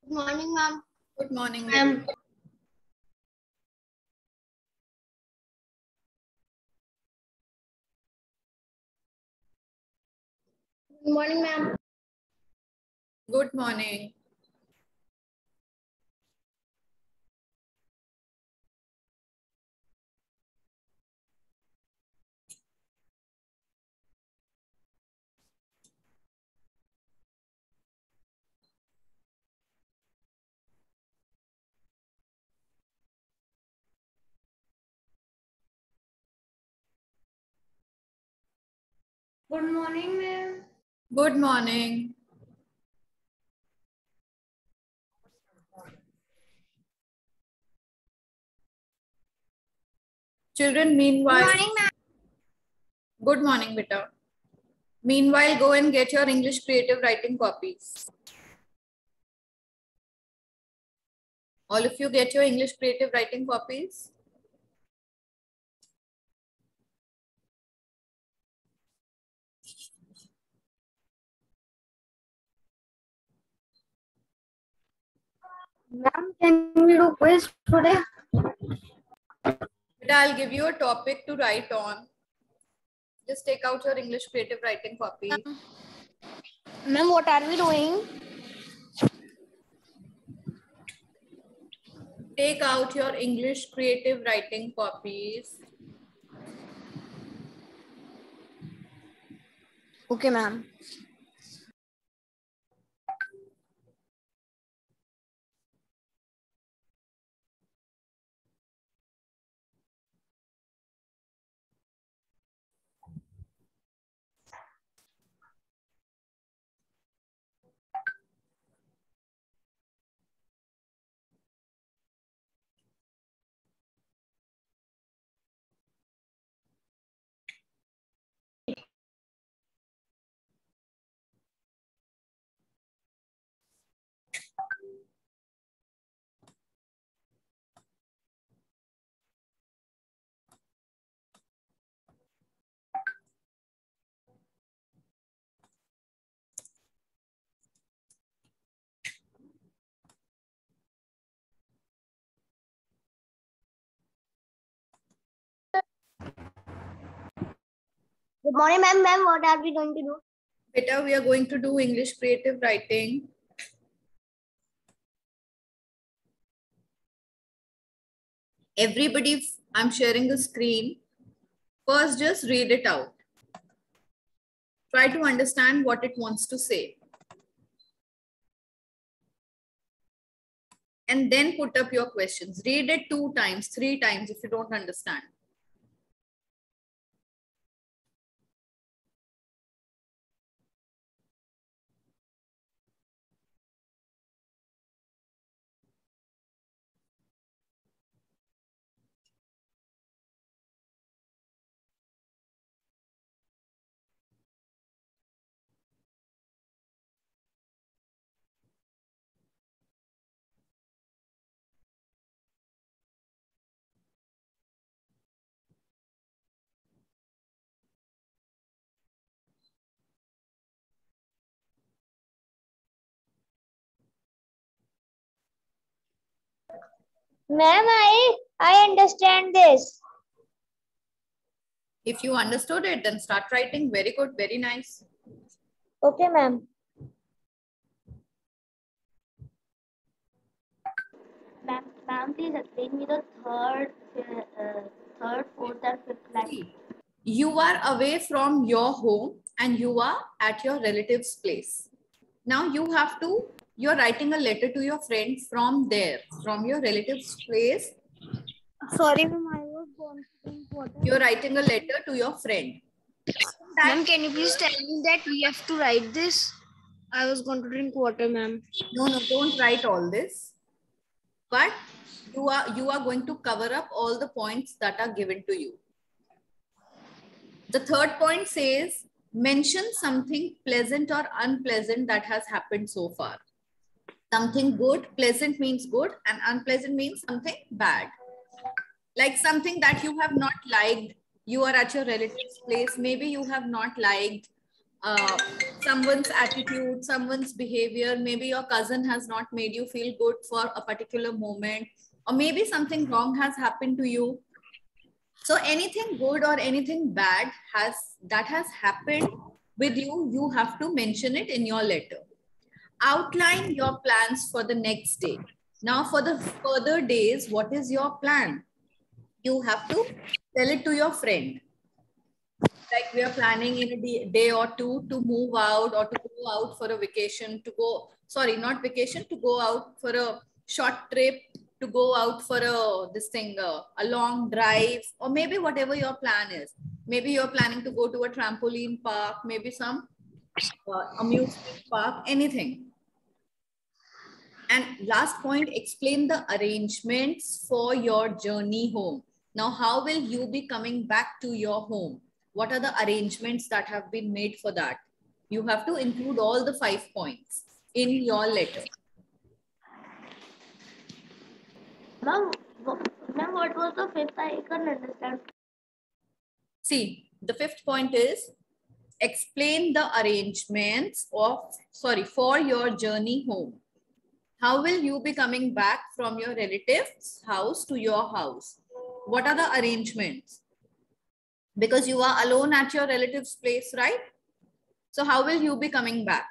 Good morning, ma'am. Good morning, Ma'am. Good morning, ma'am. Good morning. Good morning, ma'am. Good morning. Children, meanwhile. Good morning, ma'am. Good morning, beta. Meanwhile, go and get your English creative writing copies. All of you get your English creative writing copies. Ma'am, can we do quiz today? Beta, I'll give you a topic to write on. Just take out your English creative writing copy. Ma'am, what are we doing? Take out your English creative writing copies. Okay, ma'am. Good morning, ma'am. Ma'am, what are we going to do? Beta, we are going to do English creative writing. Everybody, I'm sharing the screen. First, just read it out. Try to understand what it wants to say. And then put up your questions. Read it 2 times, 3 times if you don't understand. Ma'am, I understand this. If you understood it, then start writing. Very good, very nice. Okay, ma'am. Ma'am, please explain me the third, fourth, and fifth line. See, you are away from your home and you are at your relative's place. Now you're writing a letter to your friend from there, from your relative's place. Sorry, ma'am, I was going to drink water. You're writing a letter to your friend. Ma'am, can you please tell me that we have to write this? I was going to drink water, ma'am. No, don't write all this. But you are going to cover up all the points that are given to you. The third point says, mention something pleasant or unpleasant that has happened so far. Something good, pleasant means good, and unpleasant means something bad. Like something that you have not liked, you are at your relative's place, maybe you have not liked someone's attitude, someone's behavior. Maybe your cousin has not made you feel good for a particular moment, or maybe something wrong has happened to you. So anything good or anything bad that has happened with you, you have to mention it in your letter. Outline your plans for the next day. Now for the further days, what is your plan? You have to tell it to your friend. Like we are planning in a day or two to move out or to go out for a vacation, sorry, not vacation, to go out for a short trip, to go out for a long drive, or maybe whatever your plan is. Maybe you're planning to go to a trampoline park, maybe some amusement park, anything. And last point, explain the arrangements for your journey home. Now, how will you be coming back to your home? What are the arrangements that have been made for that? You have to include all the 5 points in your letter. Ma'am, what was the fifth? I couldn't understand. See, the 5th point is explain the arrangements for your journey home. How will you be coming back from your relative's house to your house? What are the arrangements? Because you are alone at your relative's place, right? So how will you be coming back?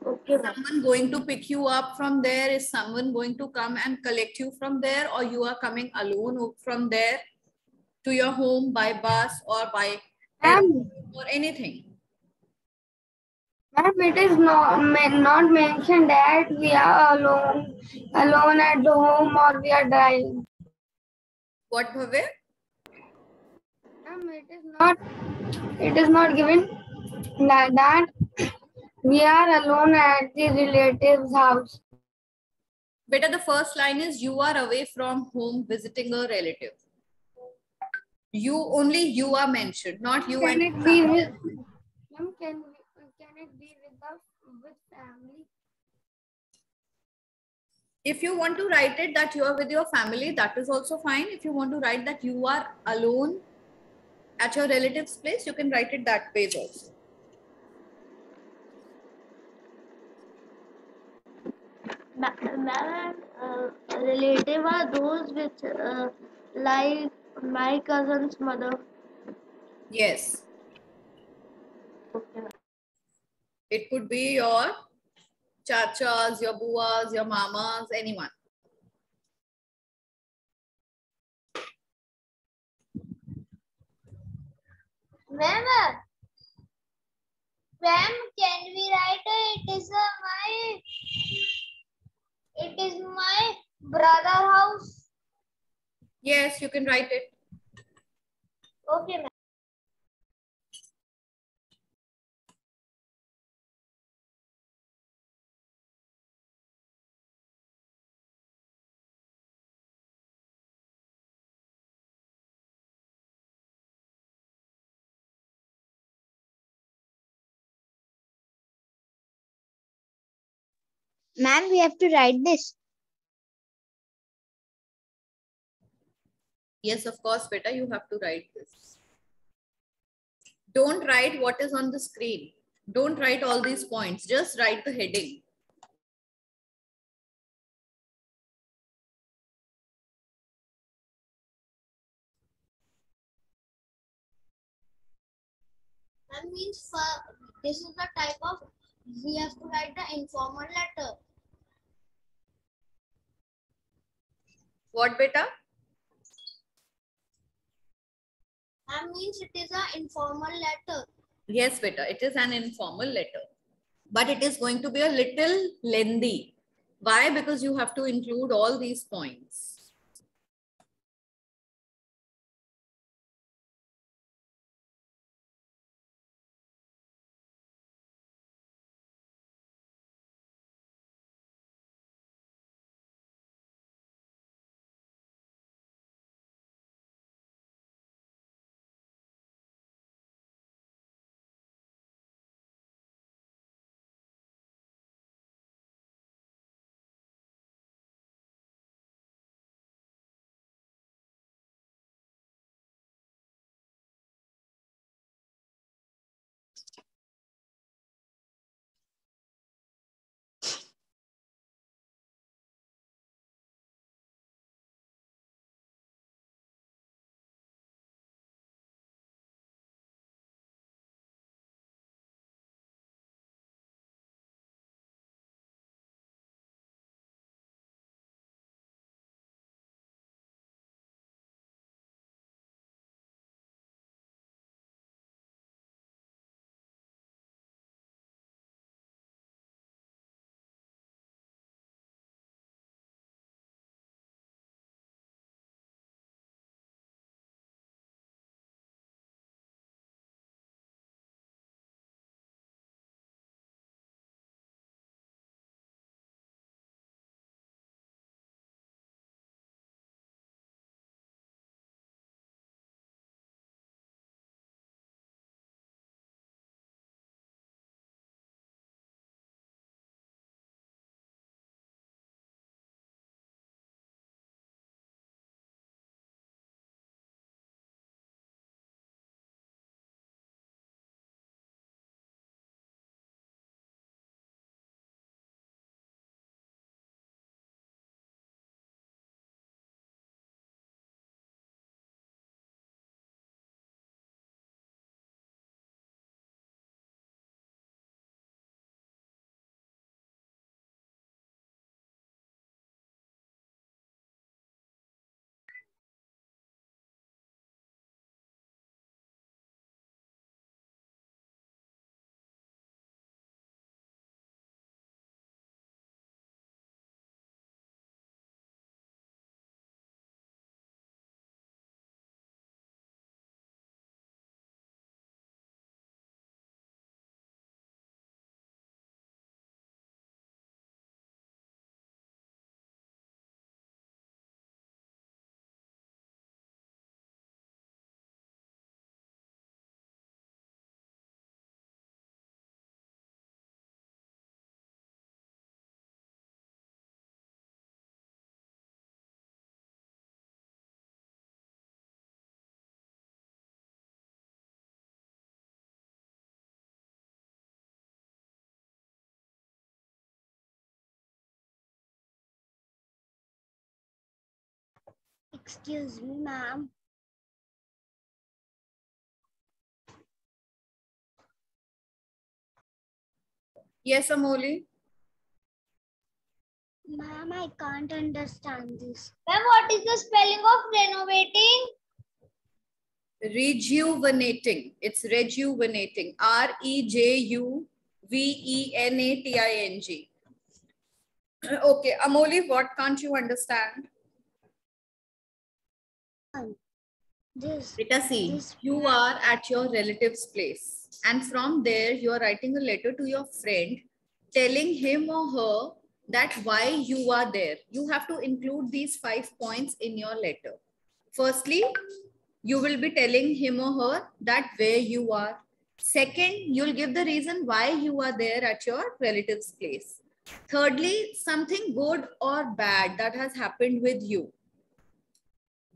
Okay, Is ma'am. someone going to pick you up from there? Is someone going to come and collect you from there? Or you are coming alone from there to your home by bus or by Ma'am, or anything? ma'am, it is not mentioned that we are alone at home or we are driving. What, Bhavya? Ma'am, it is not given that we are alone at the relative's house. Beta, the first line is you are away from home visiting a relative. You are mentioned, not you Can and it be with ma'am, can it be with family? if you want to write it that you are with your family, that is also fine. If you want to write that you are alone at your relative's place, you can write it that way also. Ma'am, relative are those which like my cousin's mother. Yes, Okay, ma'am. it could be your chachas, your buas, your mamas, anyone. Ma'am, can we write it is my brother house? Yes, you can write it. Okay, ma'am. Ma'am, we have to write this. Yes, of course, beta, you have to write this. Don't write what is on the screen. Don't write all these points. Just write the heading. That means this is the type of we have to write the informal letter. What, beta? That means it is an informal letter. Yes, beta, it is an informal letter. But it is going to be a little lengthy. Why? Because you have to include all these points. Excuse me, ma'am. Yes, Amoli. Ma'am, I can't understand this. Ma'am, what is the spelling of renovating? Rejuvenating. It's rejuvenating. Rejuvenating. Okay, Amoli, what can't you understand? This. Let us see. This. You are at your relative's place, and from there, you are writing a letter to your friend telling him or her that why you are there. You have to include these 5 points in your letter. Firstly, you will be telling him or her that where you are. Second, you'll give the reason why you are there at your relative's place. Thirdly, something good or bad that has happened with you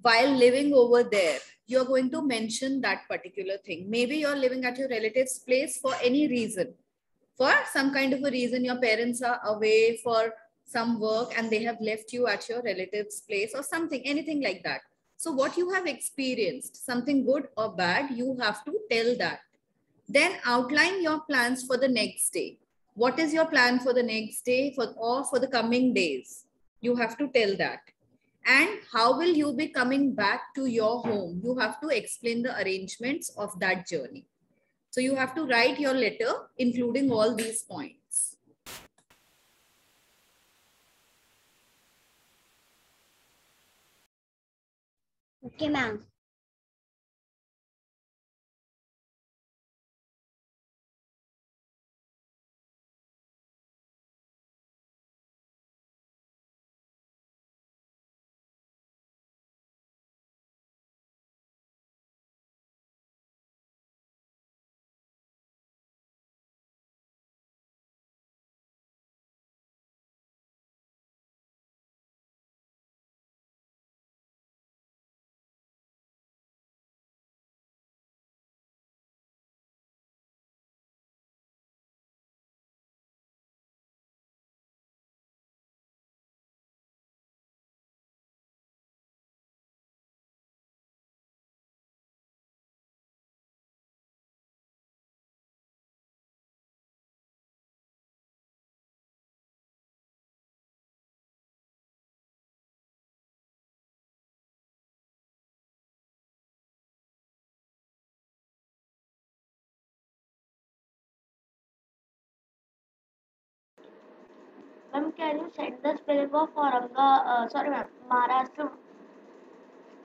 while living over there. You're going to mention that particular thing. Maybe you're living at your relative's place for any reason. For some kind of a reason, your parents are away for some work and they have left you at your relative's place or something, anything like that. So what you have experienced, something good or bad, you have to tell that. Then outline your plans for the next day. What is your plan for the next day or for the coming days? You have to tell that. And how will you be coming back to your home? You have to explain the arrangements of that journey. So you have to write your letter, including all these points. Okay, ma'am. Ma'am, can you send the spelling of sorry ma'am, Maharashtra?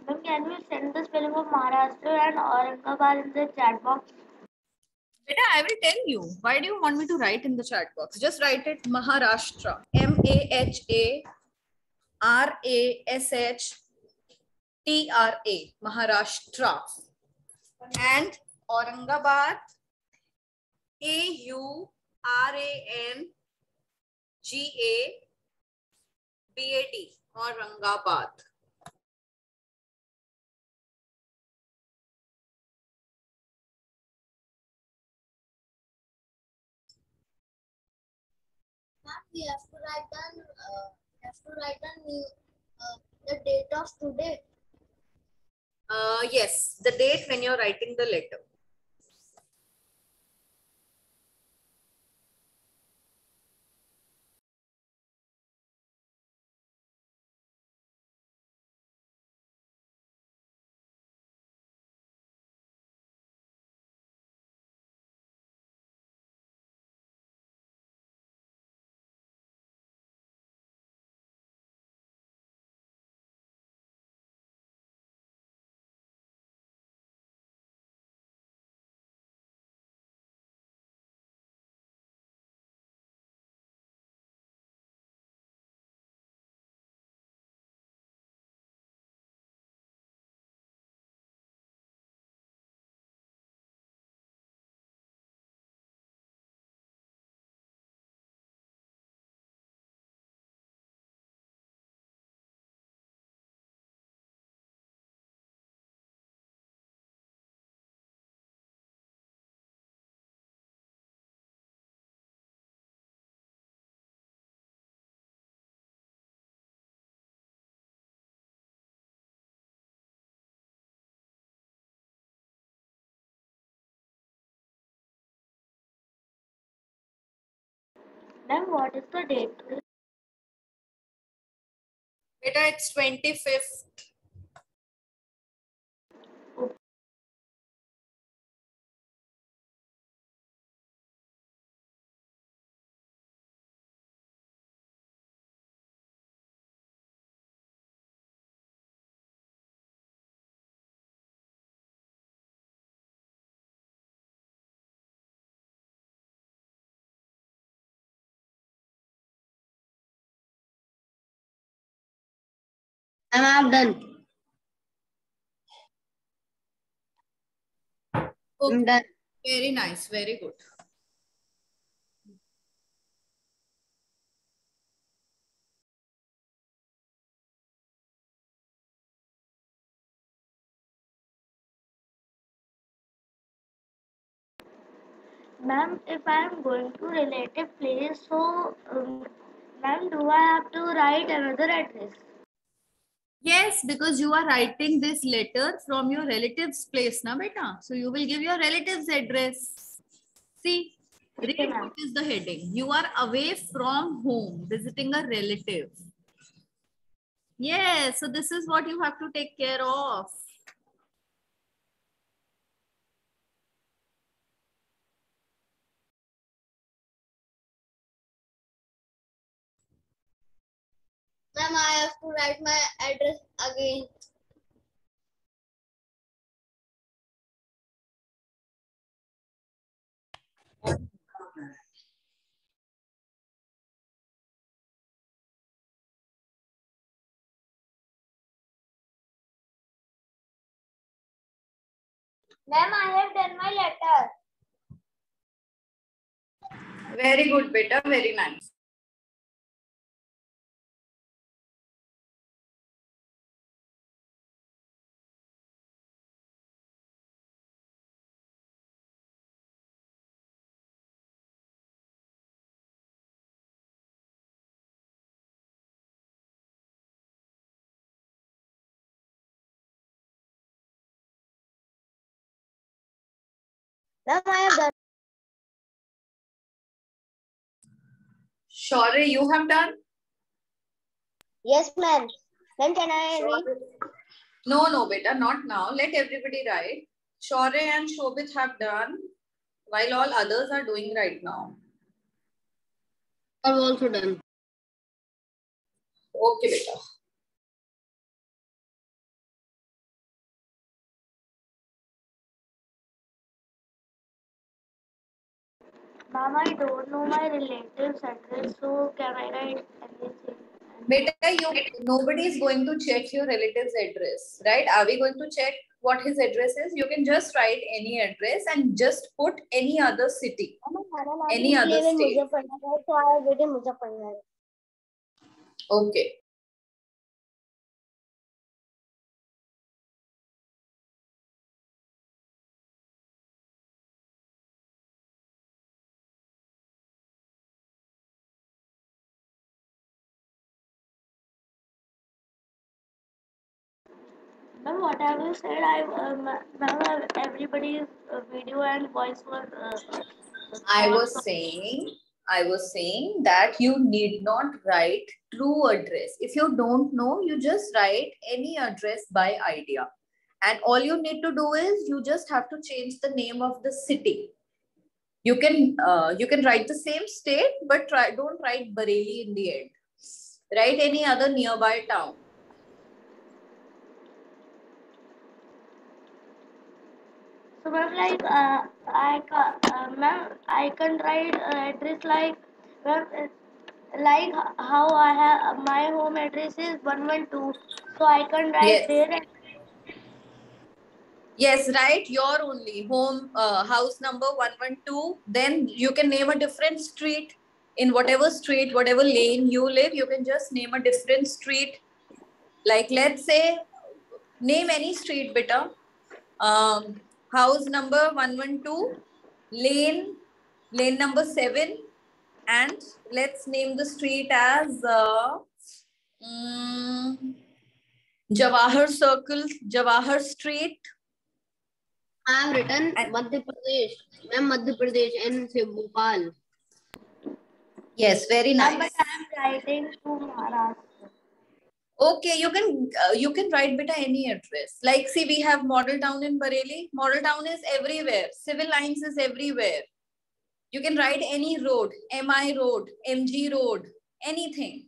Ma'am, can you send the spelling of Maharashtra and Aurangabad in the chat box? Beta, I will tell you. Why do you want me to write in the chat box? Just write it Maharashtra. Maharashtra. Maharashtra. And Aurangabad. Aurangabad. Aurangabad. We have to write down. The date of today. Yes, the date when you're writing the letter. Ma'am, what is the date today? Beta, it's 25th. I'm done. Okay. I'm done. Very nice. Very good. Ma'am, if I am going to relative place, so ma'am, do I have to write another address? Yes, because you are writing this letter from your relative's place, na beta. So you will give your relative's address. See, Okay, read ma'am. what is the heading. You are away from home, visiting a relative. Yes, so this is what you have to take care of. Ma'am, I have to write my address again. Ma'am, I have done my letter. Very good, beta. Very nice. Ma'am, I have done. Sure, you have done? Yes, ma'am. Ma'am, can I read? No, no, beta, not now. Let everybody write. Shore and Shobit have done, while all others are doing right now. I've also done. Okay, beta. Ma'am, I don't know my relative's address, so can I write anything? Beta, nobody is going to check your relative's address, right? Are we going to check what his address is? You can just write any address and just put any other city, any other state. So I have written Muzaffarnagar. Okay. Ma'am, whatever you said, ma'am, everybody's video and voice were I also. was saying that you need not write true address. If you don't know, you just write any address by idea. And all you need to do is you just have to change the name of the city. You can write the same state, but don't write Bareilly in the end. Write any other nearby town. So ma'am, like ma'am, I can write address like ma'am, like how I have my home address is 112, so I can write Yes. there. Yes, right. Your only home house number 112. Then you can name a different street in whatever street, whatever lane you live. You can just name a different street. Like let's say, name any street, beta. House number 112, lane number 7, and let's name the street as Jawahar Circle, Jawahar Street. I have written Madhya Pradesh. Ma'am, Madhya Pradesh and say Bhopal. Yes, very Ma'am, nice. but I am writing to Maharashtra. Okay, you can write beta any address. Like, see, we have Model Town in Bareilly. Model Town is everywhere. Civil Lines is everywhere. You can write any road, MI road, MG road, anything.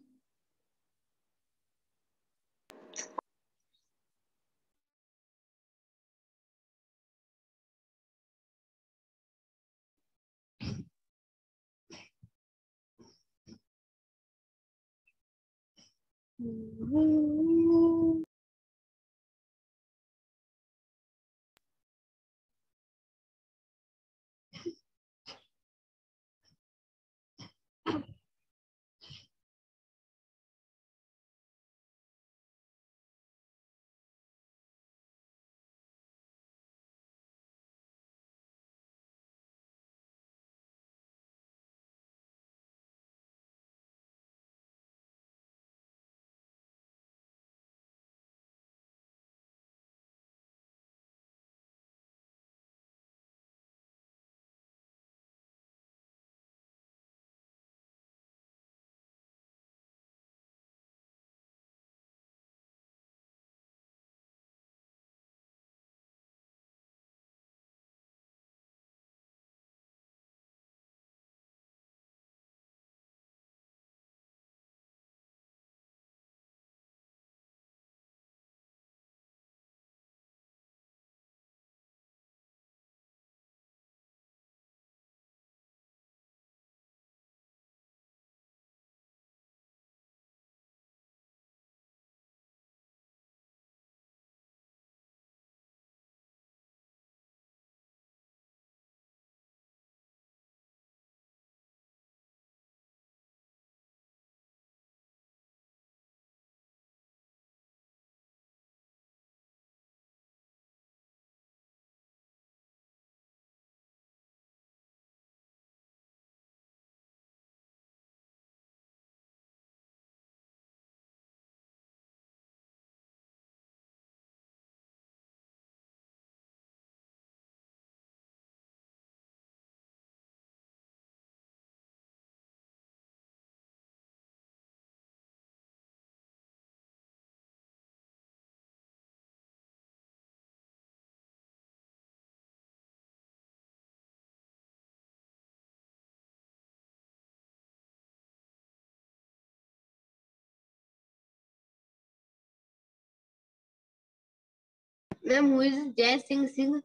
Ma'am, who is Jai Singh Singh?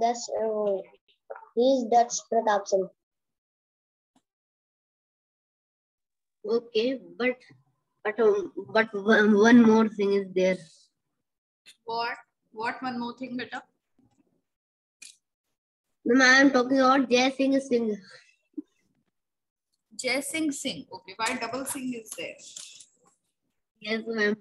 That's he's Dutch Pratap Singh. Okay, but one more thing is there. What? What one more thing, beta? Ma'am, I am talking about Jai Singh Singh. Jai Singh Singh. Okay, why double Singh is there? Yes, ma'am.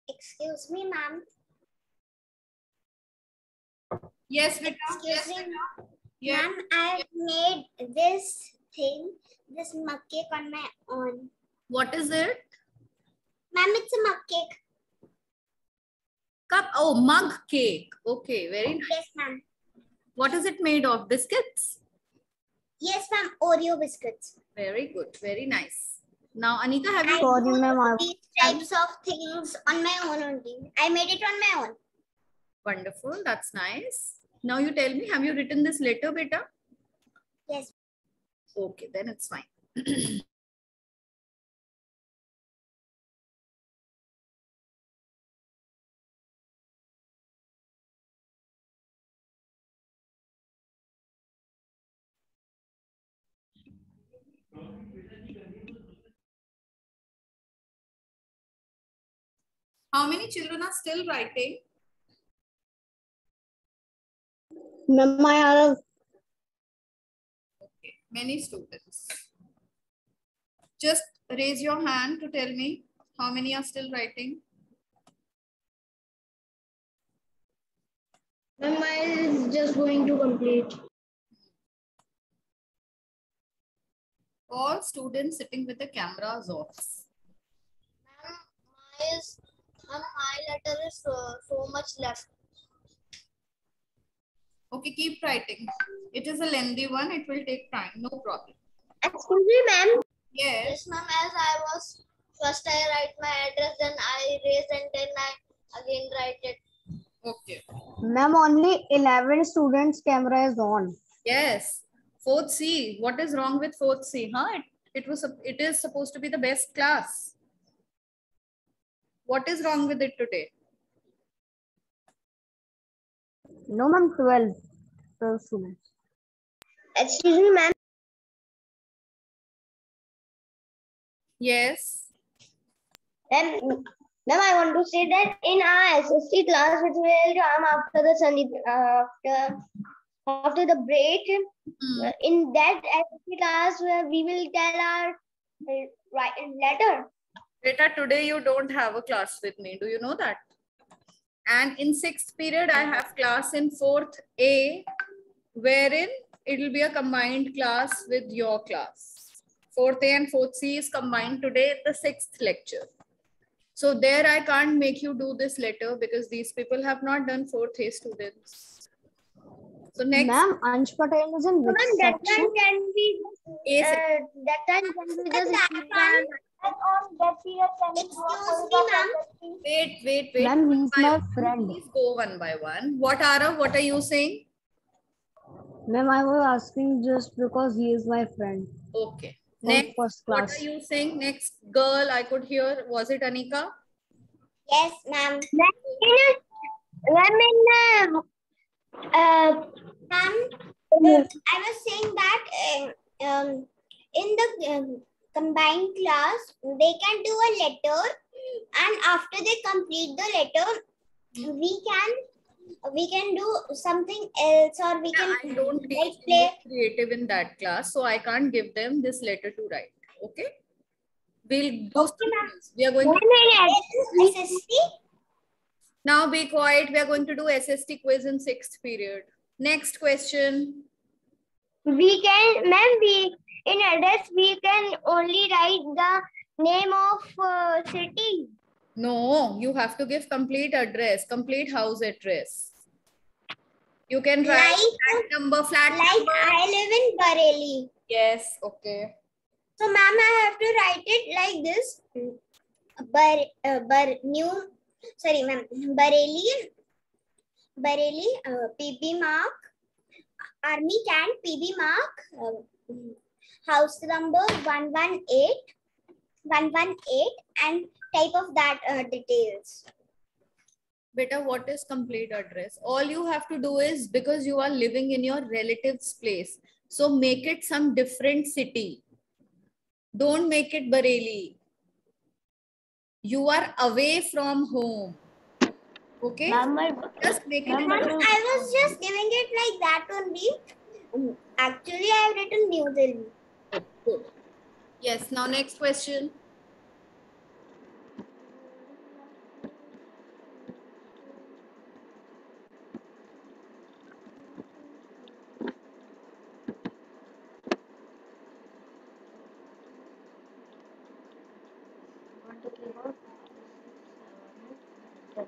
Excuse me, ma'am. Yes, beta. Excuse me, Yeah. ma'am. I've made this thing, this mug cake on my own. What is it? Ma'am, it's a mug cake. Cup. Oh, mug cake. Okay, very nice. Yes, ma'am. What is it made of? Biscuits? Yes, ma'am. Oreo biscuits. Very good. Very nice. Now, Anika, have you? Sorry, do ma'am. these types of things on my own only. I made it on my own. Wonderful. That's nice. Now you tell me, have you written this letter, beta? Yes. Okay, then it's fine. How many children are still writing? Ma'am, I have Okay, many students. Just raise your hand to tell me how many are still writing. Ma'am, mine is just going to complete. All students sitting with the cameras off. Ma'am, my letter is so much left. Okay, keep writing. It is a lengthy one. It will take time. No problem. Excuse me, ma'am. Yes. Yes, ma'am. As I was first, I write my address, then I erase, and then I again write it. Okay. Ma'am, only 11 students' camera is on. Yes. Fourth C. What is wrong with fourth C? Huh? It is supposed to be the best class. What is wrong with it today? No, ma'am, 12. 12 students. Excuse me, ma'am. Yes. Ma'am, I want to say that in our SST class, which will come after the Sunday, after the break, in that SST class, we will tell our letter. Beta, today you don't have a class with me. Do you know that? And in sixth period, I have class in fourth A, wherein it will be a combined class with your class. Fourth A and fourth C is combined today in the sixth lecture. So there I can't make you do this letter because these people have not done fourth A students. So next. Ma'am, Ansh Patel is in which That section? time can be That time can we just that one. on that period, can you do a Excuse quiz me, of ma'am. SST? Wait. Ma'am, he's One by my one. friend. Please go one by one. What, Arav? What are you saying? Ma'am, I was asking just because he is my friend. Okay. From Next, first what class. are you saying? Next girl I could hear. Was it Anika? Yes, ma'am. Ma'am, I was saying that in the combined class, they can do a letter, and after they complete the letter, we can do something else, or we can I don't teach like play. creative in that class, so I can't give them this letter to write. Okay? We'll do something else. We are going to SST. now be quiet. We are going to do SST quiz in sixth period. Next question. We can, ma'am, in address, we can only write the name of city. No, you have to give complete address, complete house address. You can write flat number, flat Like number. I live in Bareilly. Yes, okay. So, ma'am, I have to write it like this. Bareilly, PB mark, army camp, PB mark, house number 118, and type of that details. Beta, what is complete address? All you have to do is, because you are living in your relative's place, so make it some different city. Don't make it Bareilly. You are away from home. Okay? Just make it. I was just giving it like that only. Actually, I have written New Delhi. Oh, good. Yes, now next question. 4, 5, 6, 7, 8, 9, 10.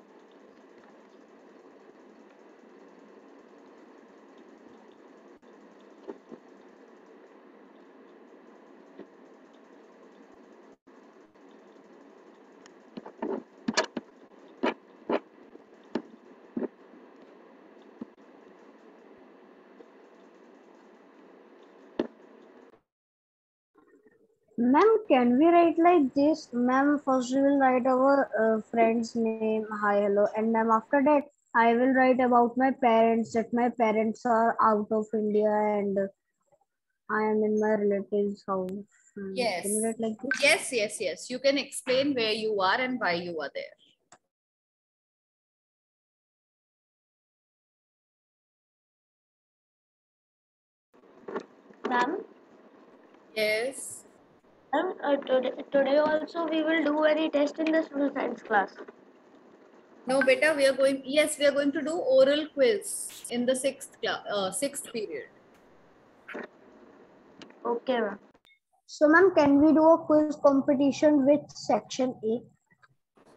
Ma'am, can we write like this? Ma'am, first we will write our friend's name, hi, hello, and ma'am, after that, I will write about my parents, that my parents are out of India and I am in my relative's house. Can we Yes. write like this? Yes. You can explain where you are and why you are there. Ma'am, Yes. ma'am, today also we will do any test in the social science class. No, beta, we are going, yes, we are going to do oral quiz in the sixth period. Okay, ma'am. So, ma'am, can we do a quiz competition with section A?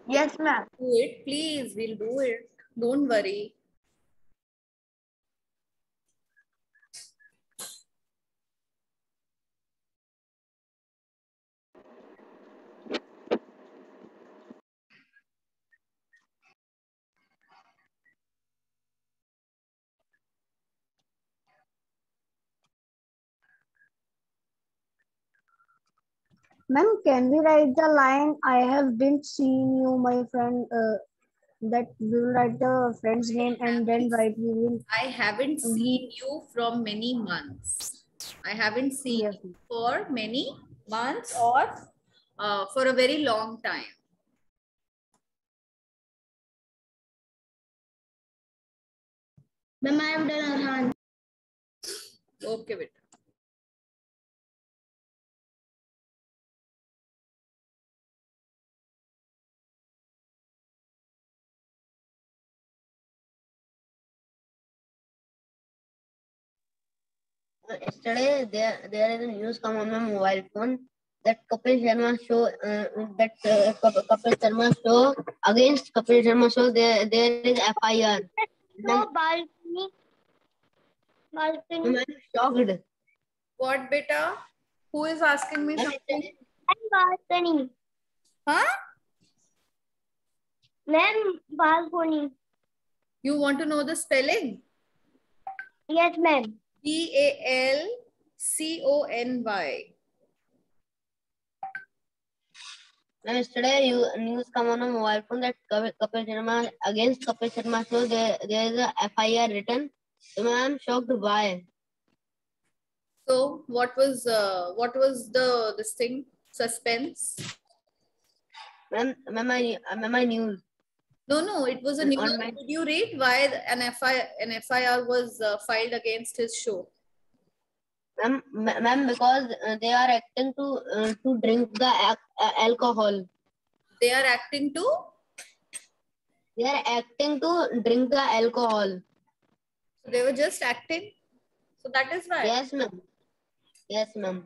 Yes, ma'am. Do it, please, we'll do it. Don't worry. Ma'am, can we write the line, I have been seeing you, my friend, that we will write the friend's name and then write we will. I haven't seen you from many months. I haven't seen Yes. you for many months or for a very long time. Ma'am, I have done Arhan. Okay, beta. Yesterday there is a news come on my mobile phone that Kapil Sharma show Kapil Sharma show against Kapil Sharma show there is FIR. No balcony. Balcony. I'm shocked. What, beta? Who is asking me Ma'am, something? And balcony. Huh? Ma'am, balcony. You want to know the spelling? Yes, ma'am. Balcony. yesterday news come on a mobile phone that Kapil Sharma against Kapil Sharma show there is a FIR written. So I'm shocked why. So what was the this thing? Suspense? Ma'am, I news. No, it was a news. On my Did you read why an FIR was filed against his show? ma'am, because they are acting to drink the alcohol. They are acting to? They are acting to drink the alcohol. So they were just acting. So that is why. Yes, ma'am. Yes, ma'am.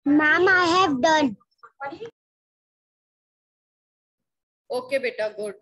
Ma'am, I have done. Okay, beta, good.